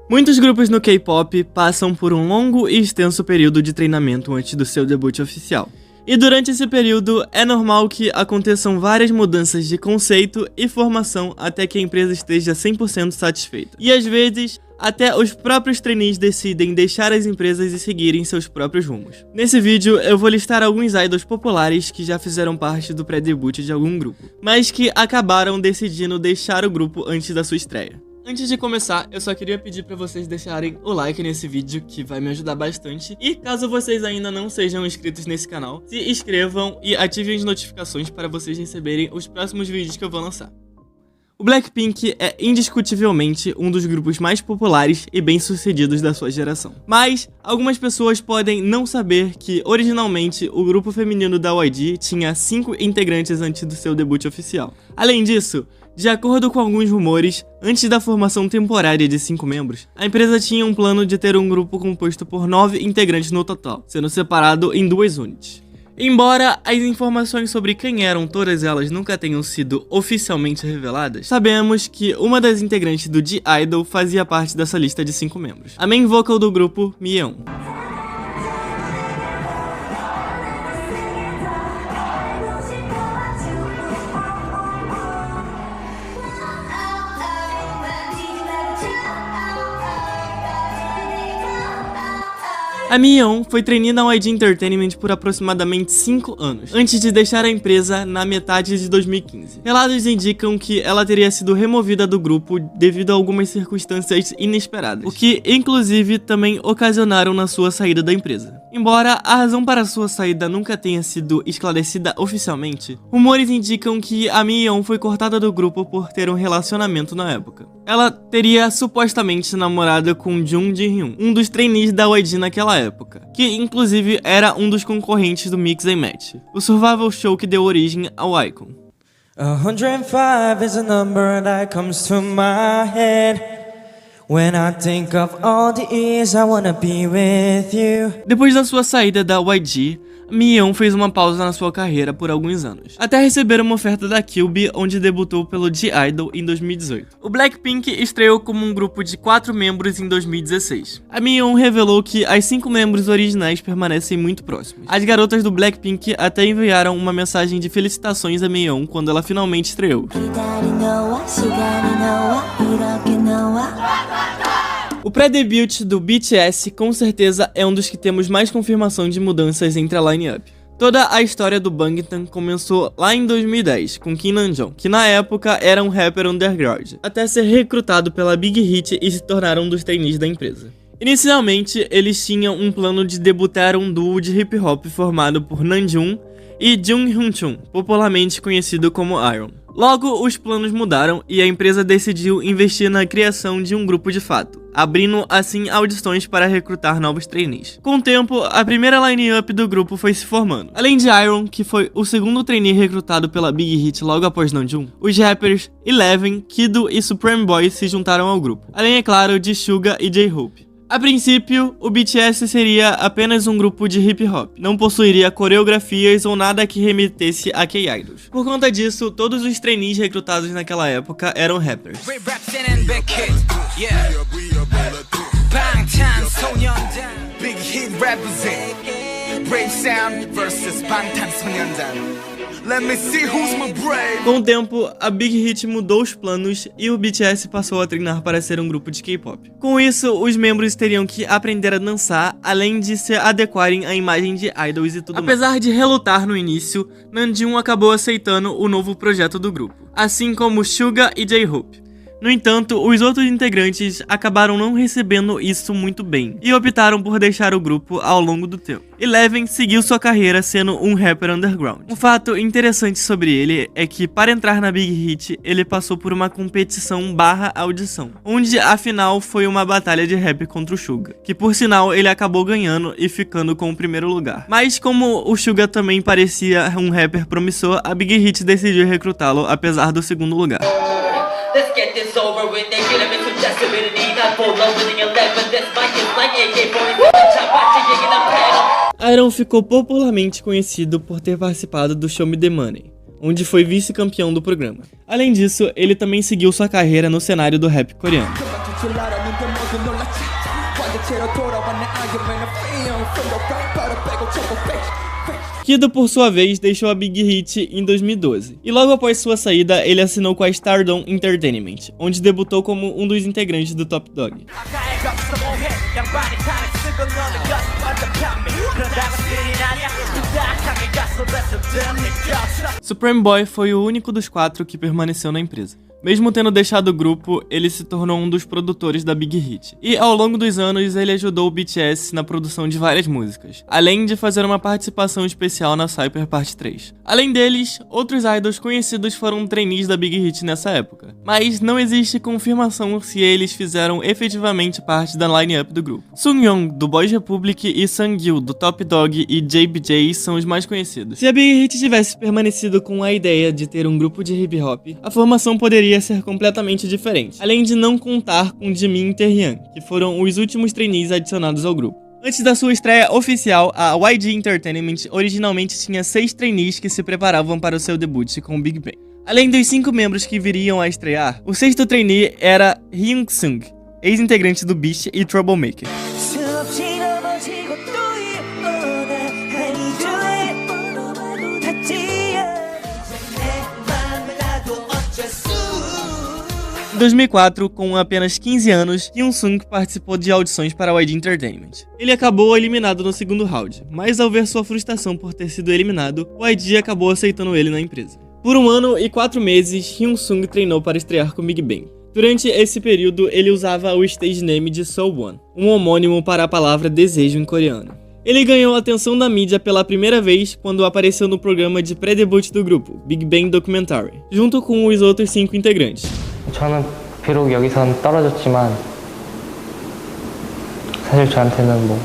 Muitos grupos no K-pop passam por um longo e extenso período de treinamento antes do seu debut oficial. E durante esse período, é normal que aconteçam várias mudanças de conceito e formação até que a empresa esteja 100% satisfeita. E às vezes, até os próprios trainees decidem deixar as empresas e seguirem seus próprios rumos. Nesse vídeo, eu vou listar alguns idols populares que já fizeram parte do pré-debut de algum grupo, mas que acabaram decidindo deixar o grupo antes da sua estreia. Antes de começar, eu só queria pedir pra vocês deixarem o like nesse vídeo, que vai me ajudar bastante. E caso vocês ainda não sejam inscritos nesse canal, se inscrevam e ativem as notificações para vocês receberem os próximos vídeos que eu vou lançar. O Blackpink é indiscutivelmente um dos grupos mais populares e bem-sucedidos da sua geração. Mas algumas pessoas podem não saber que, originalmente, o grupo feminino da YG tinha 5 integrantes antes do seu debut oficial. Além disso, de acordo com alguns rumores, antes da formação temporária de 5 membros, a empresa tinha um plano de ter um grupo composto por 9 integrantes no total, sendo separado em 2 unidades. Embora as informações sobre quem eram todas elas nunca tenham sido oficialmente reveladas, sabemos que uma das integrantes do G-Idol fazia parte dessa lista de 5 membros, a main vocal do grupo, Miyeon. A Miyeon foi trainee na YG Entertainment por aproximadamente 5 anos, antes de deixar a empresa na metade de 2015. Relatos indicam que ela teria sido removida do grupo devido a algumas circunstâncias inesperadas, o que inclusive também ocasionaram na sua saída da empresa. Embora a razão para sua saída nunca tenha sido esclarecida oficialmente, rumores indicam que a Miyeon foi cortada do grupo por ter um relacionamento na época. Ela teria supostamente namorado com Jung Ji-hyun, um dos trainees da YG naquela época, que inclusive era um dos concorrentes do Mix and Match, o survival show que deu origem ao iKON. 105 is a number that comes to my head. When I think of all the years I wanna be with you. Depois da sua saída da YG, Miyeon fez uma pausa na sua carreira por alguns anos, até receber uma oferta da Cube, onde debutou pelo G-Idol em 2018. O Blackpink estreou como um grupo de 4 membros em 2016. A Miyeon revelou que as 5 membros originais permanecem muito próximos. As garotas do Blackpink até enviaram uma mensagem de felicitações a Miyeon quando ela finalmente estreou. O pré-debut do BTS com certeza é um dos que temos mais confirmação de mudanças entre a line-up. Toda a história do Bangtan começou lá em 2010, com Kim Namjoon, que na época era um rapper underground, até ser recrutado pela Big Hit e se tornar um dos trainees da empresa. Inicialmente, eles tinham um plano de debutar um duo de hip-hop formado por Namjoon e Jung Hyun-chun, popularmente conhecido como Iron. Logo, os planos mudaram e a empresa decidiu investir na criação de um grupo de fato, abrindo assim audições para recrutar novos trainees. Com o tempo, a primeira line-up do grupo foi se formando. Além de Iron, que foi o segundo trainee recrutado pela Big Hit logo após Namjoon, os rappers Eleven, Kido e Supreme Boy se juntaram ao grupo, além, é claro, de Suga e J-Hope. A princípio, o BTS seria apenas um grupo de hip-hop, não possuiria coreografias ou nada que remetesse a K-Idols. Por conta disso, todos os trainees recrutados naquela época eram rappers. Com o tempo, a Big Hit mudou os planos e o BTS passou a treinar para ser um grupo de K-pop. Com isso, os membros teriam que aprender a dançar, além de se adequarem à imagem de idols e tudo mais. Apesar de relutar no início, Namjoon acabou aceitando o novo projeto do grupo, assim como Suga e J-Hope. No entanto, os outros integrantes acabaram não recebendo isso muito bem e optaram por deixar o grupo ao longo do tempo. Eleven seguiu sua carreira sendo um rapper underground. Um fato interessante sobre ele é que, para entrar na Big Hit, ele passou por uma competição / audição, onde a final foi uma batalha de rap contra o Suga, que por sinal ele acabou ganhando e ficando com o primeiro lugar. Mas como o Suga também parecia um rapper promissor, a Big Hit decidiu recrutá-lo apesar do segundo lugar. Let's get this over with. They get me suggestibility, not for love with the 11. This mic is like AK-47. Iron ficou popularmente conhecido por ter participado do Show Me The Money, onde foi vice-campeão do programa. Além disso, ele também seguiu sua carreira no cenário do rap coreano. Kido, por sua vez, deixou a Big Hit em 2012, e logo após sua saída, ele assinou com a Stardom Entertainment, onde debutou como um dos integrantes do Top Dog. Supreme Boy foi o único dos 4 que permaneceu na empresa. Mesmo tendo deixado o grupo, ele se tornou um dos produtores da Big Hit. E ao longo dos anos, ele ajudou o BTS na produção de várias músicas, além de fazer uma participação especial na Cyper Parte 3. Além deles, outros idols conhecidos foram trainees da Big Hit nessa época, mas não existe confirmação se eles fizeram efetivamente parte da line-up do grupo. Sunyoung, do Boys Republic, e Sangyu, do Top Dog, e JBJ são os mais conhecidos. Se a Big Hit tivesse permanecido com a ideia de ter um grupo de hip-hop, a formação poderia ser completamente diferente, além de não contar com Jimin e Taehyung, que foram os últimos trainees adicionados ao grupo. Antes da sua estreia oficial, a YG Entertainment originalmente tinha 6 trainees que se preparavam para o seu debut com o Big Bang. Além dos 5 membros que viriam a estrear, o 6º trainee era Hyun Sung, ex-integrante do Beast e Troublemaker. Em 2004, com apenas 15 anos, Hyun Sung participou de audições para a YG Entertainment. Ele acabou eliminado no segundo round, mas ao ver sua frustração por ter sido eliminado, o YG acabou aceitando ele na empresa. Por 1 ano e 4 meses, Hyun Sung treinou para estrear com Big Bang. Durante esse período, ele usava o stage name de So-won, um homônimo para a palavra desejo em coreano. Ele ganhou a atenção da mídia pela primeira vez quando apareceu no programa de pré-debut do grupo, Big Bang Documentary, junto com os outros 5 integrantes. 저는 비록 여기선 떨어졌지만 사실 저한테는 뭐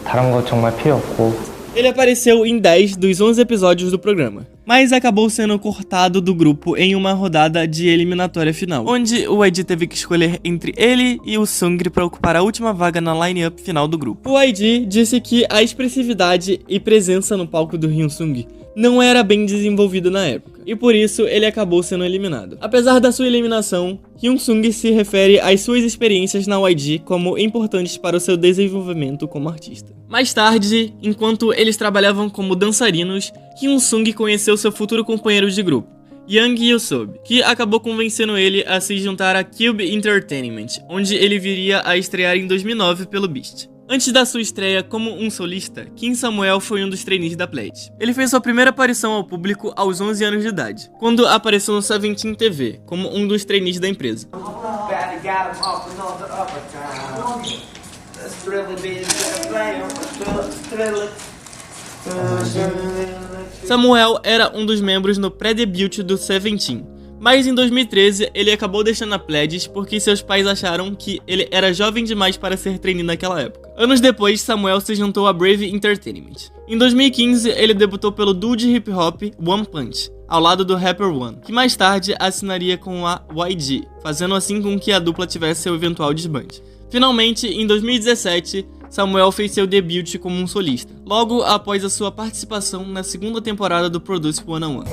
다른 거 정말 필요 없고. Ele apareceu em 10 dos 11 episódios do programa, mas acabou sendo cortado do grupo em uma rodada de eliminatória final, onde o YG teve que escolher entre ele e o Sungri para ocupar a última vaga na line-up final do grupo. O YG disse que a expressividade e presença no palco do Hyun Sung não era bem desenvolvida na época, e por isso ele acabou sendo eliminado. Apesar da sua eliminação, Hyun Sung se refere às suas experiências na YG como importantes para o seu desenvolvimento como artista. Mais tarde, enquanto eles trabalhavam como dançarinos, Hyun Sung conheceu seu futuro companheiro de grupo, Young Yusob, que acabou convencendo ele a se juntar a Cube Entertainment, onde ele viria a estrear em 2009 pelo Beast. Antes da sua estreia como um solista, Kim Samuel foi um dos trainees da Pledge. Ele fez sua primeira aparição ao público aos 11 anos de idade, quando apareceu no Seventeen TV, como um dos trainees da empresa. Samuel era um dos membros no pré-debut do Seventeen, mas em 2013 ele acabou deixando a Pledge porque seus pais acharam que ele era jovem demais para ser trainee naquela época. Anos depois, Samuel se juntou à Brave Entertainment. Em 2015, ele debutou pelo duo de hip hop One Punch, ao lado do rapper One, que mais tarde assinaria com a YG, fazendo assim com que a dupla tivesse seu eventual desbande. Finalmente, em 2017, Samuel fez seu debut como um solista, logo após a sua participação na segunda temporada do Produce 101.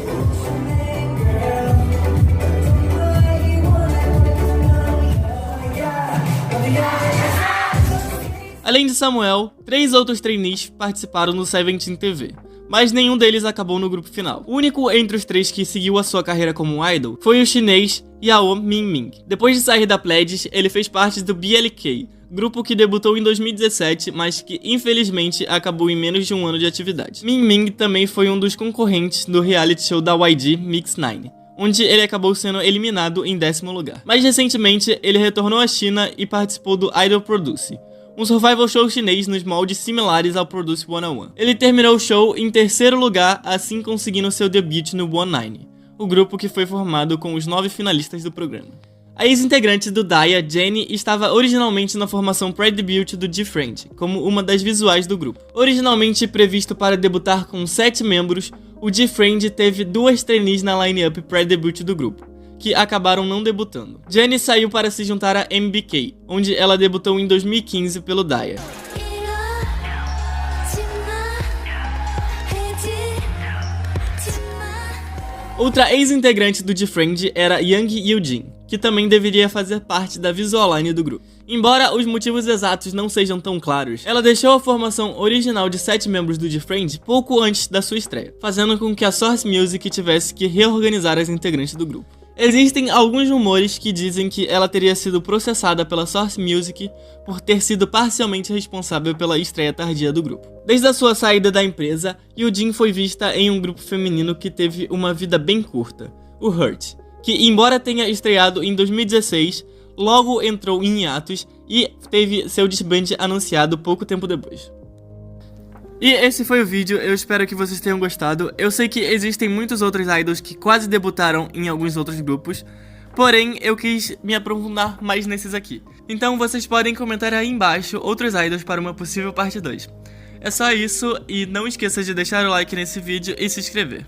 Além de Samuel, 3 outros trainees participaram no Seventeen TV, mas nenhum deles acabou no grupo final. O único entre os 3 que seguiu a sua carreira como idol foi o chinês Yao Mingming. Depois de sair da Pledge, ele fez parte do BLK, grupo que debutou em 2017, mas que infelizmente acabou em menos de um ano de atividade. Mingming também foi um dos concorrentes do reality show da YG Mix 9, onde ele acabou sendo eliminado em 10º lugar. Mais recentemente, ele retornou à China e participou do Idol Produce, um survival show chinês nos moldes similares ao Produce 101. Ele terminou o show em 3º lugar, assim conseguindo seu debut no One9, o grupo que foi formado com os 9 finalistas do programa. A ex-integrante do Daya, Jennie, estava originalmente na formação pré-debut do G-Friend, como uma das visuais do grupo. Originalmente previsto para debutar com 7 membros, o G-Friend teve 2 trainees na line-up pré-debut do grupo, que acabaram não debutando. Jennie saiu para se juntar a MBK, onde ela debutou em 2015 pelo Daya. Outra ex-integrante do G-Friend era Young Yoo-jin, que também deveria fazer parte da visual line do grupo. Embora os motivos exatos não sejam tão claros, ela deixou a formação original de 7 membros do D-Friend pouco antes da sua estreia, fazendo com que a Source Music tivesse que reorganizar as integrantes do grupo. Existem alguns rumores que dizem que ela teria sido processada pela Source Music por ter sido parcialmente responsável pela estreia tardia do grupo. Desde a sua saída da empresa, Yoo-jin foi vista em um grupo feminino que teve uma vida bem curta, o Hurt, que embora tenha estreado em 2016, logo entrou em hiatus e teve seu desbande anunciado pouco tempo depois. E esse foi o vídeo, eu espero que vocês tenham gostado. Eu sei que existem muitos outros idols que quase debutaram em alguns outros grupos, porém eu quis me aprofundar mais nesses aqui. Então vocês podem comentar aí embaixo outros idols para uma possível parte 2. É só isso, e não esqueça de deixar o like nesse vídeo e se inscrever.